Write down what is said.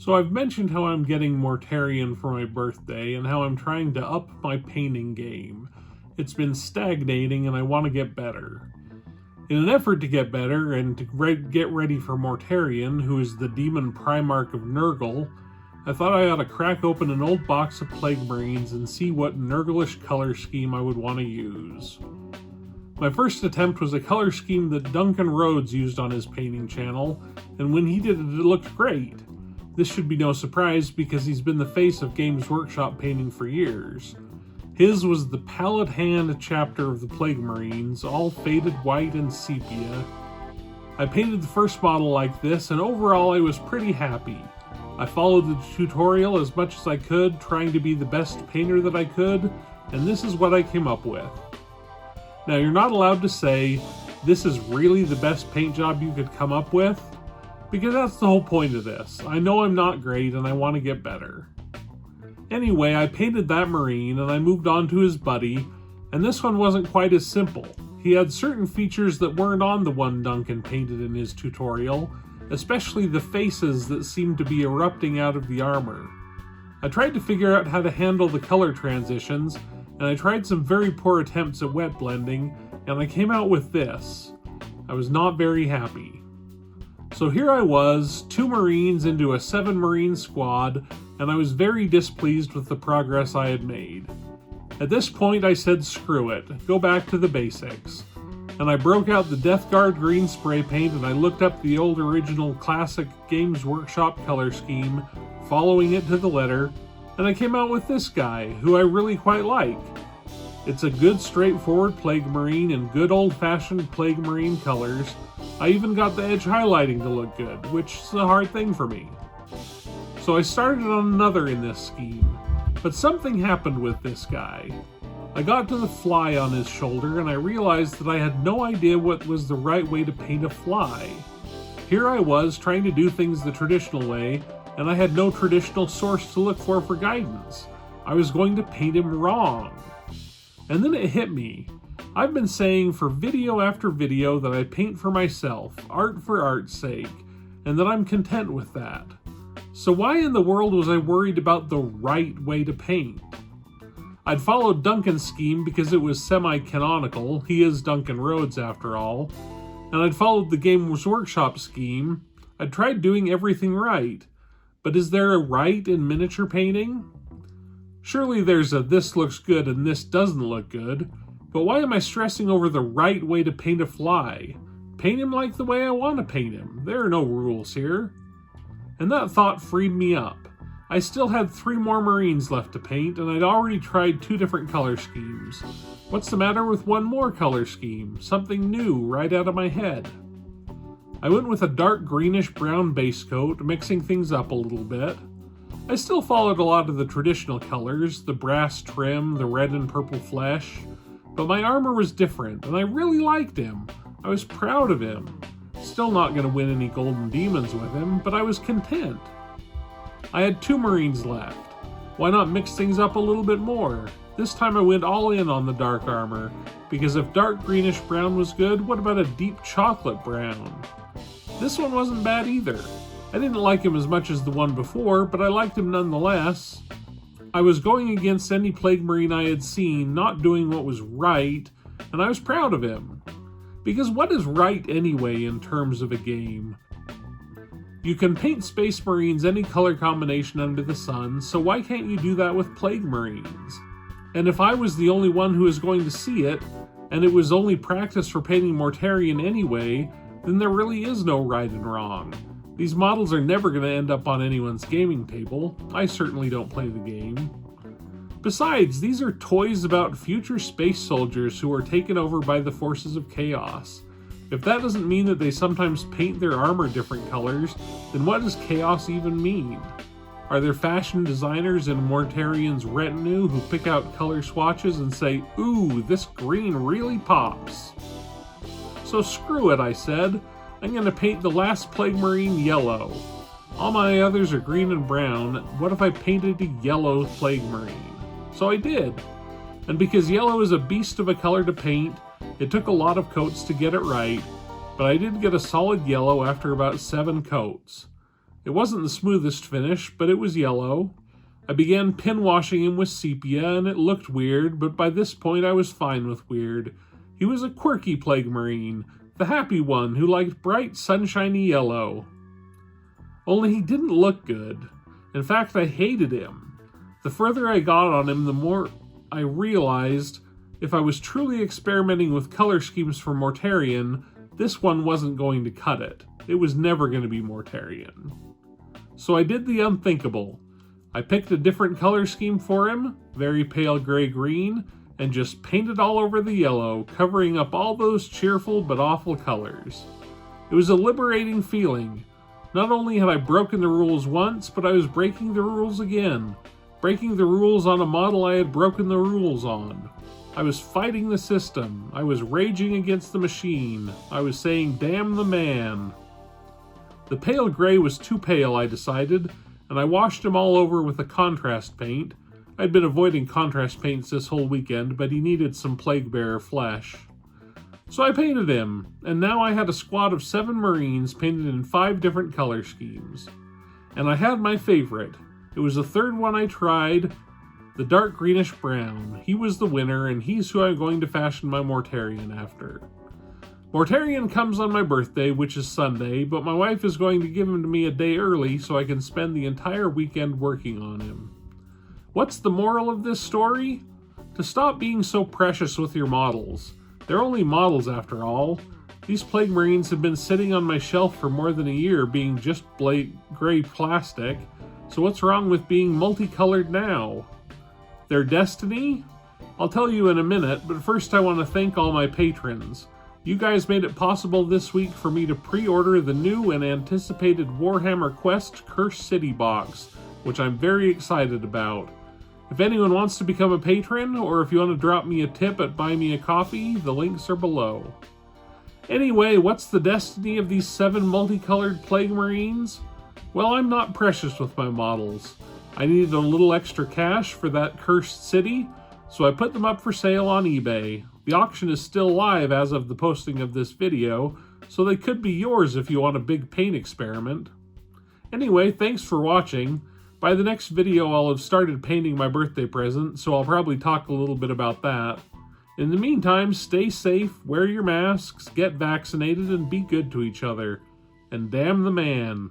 So I've mentioned how I'm getting Mortarion for my birthday and how I'm trying to up my painting game. It's been stagnating and I want to get better. In an effort to get better and to get ready for Mortarion, who is the demon Primarch of Nurgle, I thought I ought to crack open an old box of Plague Marines and see what Nurglish color scheme I would want to use. My first attempt was a color scheme that Duncan Rhodes used on his painting channel, and when he did it, it looked great. This should be no surprise because he's been the face of Games Workshop painting for years. His was the Pallid Hand chapter of the Plague Marines, all faded white and sepia. I painted the first model like this, and overall I was pretty happy. I followed the tutorial as much as I could, trying to be the best painter that I could, and this is what I came up with. Now, you're not allowed to say, this is really the best paint job you could come up with, because that's the whole point of this. I know I'm not great and I want to get better. Anyway, I painted that Marine and I moved on to his buddy, and this one wasn't quite as simple. He had certain features that weren't on the one Duncan painted in his tutorial, especially the faces that seemed to be erupting out of the armor. I tried to figure out how to handle the color transitions, and I tried some very poor attempts at wet blending, and I came out with this. I was not very happy. So here I was, 2 Marines into a 7 Marine squad, and I was very displeased with the progress I had made. At this point I said screw it, go back to the basics. And I broke out the Death Guard green spray paint and I looked up the old original classic Games Workshop color scheme, following it to the letter, and I came out with this guy, who I really quite like. It's a good straightforward Plague Marine in good old-fashioned Plague Marine colors. I even got the edge highlighting to look good, which is a hard thing for me. So I started on another in this scheme, but something happened with this guy. I got to the fly on his shoulder and I realized that I had no idea what was the right way to paint a fly. Here I was trying to do things the traditional way, and I had no traditional source to look for guidance. I was going to paint him wrong. And then it hit me. I've been saying for video after video that I paint for myself, art for art's sake, and that I'm content with that. So why in the world was I worried about the right way to paint? I'd followed Duncan's scheme because it was semi-canonical, he is Duncan Rhodes after all, and I'd followed the Games Workshop scheme. I'd tried doing everything right, but is there a right in miniature painting? Surely there's a this looks good and this doesn't look good, but why am I stressing over the right way to paint a fly? Paint him like the way I want to paint him. There are no rules here. And that thought freed me up. I still had 3 more Marines left to paint, and I'd already tried 2 different color schemes. What's the matter with one more color scheme? Something new right out of my head. I went with a dark greenish brown base coat, mixing things up a little bit. I still followed a lot of the traditional colors, the brass trim, the red and purple flesh, but my armor was different, and I really liked him. I was proud of him. Still not going to win any golden demons with him, but I was content. I had 2 Marines left. Why not mix things up a little bit more? This time I went all in on the dark armor, because if dark greenish brown was good, what about a deep chocolate brown? This one wasn't bad either. I didn't like him as much as the one before, but I liked him nonetheless. I was going against any Plague Marine I had seen, not doing what was right, and I was proud of him. Because what is right anyway in terms of a game? You can paint Space Marines any color combination under the sun, so why can't you do that with Plague Marines? And if I was the only one who was going to see it, and it was only practice for painting Mortarion anyway, then there really is no right and wrong. These models are never going to end up on anyone's gaming table. I certainly don't play the game. Besides, these are toys about future space soldiers who are taken over by the forces of chaos. If that doesn't mean that they sometimes paint their armor different colors, then what does chaos even mean? Are there fashion designers in Mortarion's retinue who pick out color swatches and say, ooh, this green really pops? So screw it, I said. I'm going to paint the last Plague Marine yellow. All my others are green and brown. What if I painted a yellow Plague Marine? So I did. And because yellow is a beast of a color to paint, it took a lot of coats to get it right, but I did get a solid yellow after about 7 coats. It wasn't the smoothest finish, but it was yellow. I began pin washing him with sepia, and it looked weird, but by this point I was fine with weird. He was a quirky Plague Marine, the happy one who liked bright, sunshiny yellow. Only he didn't look good. In fact, I hated him. The further I got on him, the more I realized if I was truly experimenting with color schemes for Mortarion, this one wasn't going to cut it. It was never going to be Mortarion. So I did the unthinkable. I picked a different color scheme for him, very pale gray-green, and just painted all over the yellow, covering up all those cheerful but awful colors. It was a liberating feeling. Not only had I broken the rules once, but I was breaking the rules again. Breaking the rules on a model I had broken the rules on. I was fighting the system. I was raging against the machine. I was saying, damn the man. The pale gray was too pale, I decided, and I washed him all over with a contrast paint. I'd been avoiding contrast paints this whole weekend, but he needed some Plaguebearer flesh. So I painted him, and now I had a squad of 7 Marines painted in 5 different color schemes. And I had my favorite. It was the third one I tried, the dark greenish brown. He was the winner, and he's who I'm going to fashion my Mortarion after. Mortarion comes on my birthday, which is Sunday, but my wife is going to give him to me a day early so I can spend the entire weekend working on him. What's the moral of this story? To stop being so precious with your models. They're only models after all. These Plague Marines have been sitting on my shelf for more than a year being just gray plastic, so what's wrong with being multicolored now? Their destiny? I'll tell you in a minute, but first I want to thank all my patrons. You guys made it possible this week for me to pre-order the new and anticipated Warhammer Quest Cursed City box, which I'm very excited about. If anyone wants to become a patron, or if you want to drop me a tip at Buy Me a Coffee, the links are below. Anyway, what's the destiny of these 7 multicolored Plague Marines? Well, I'm not precious with my models. I needed a little extra cash for that Cursed City, so I put them up for sale on eBay. The auction is still live as of the posting of this video, so they could be yours if you want a big paint experiment. Anyway, thanks for watching. By the next video I'll have started painting my birthday present, so I'll probably talk a little bit about that. In the meantime, stay safe, wear your masks, get vaccinated, and be good to each other. And damn the man.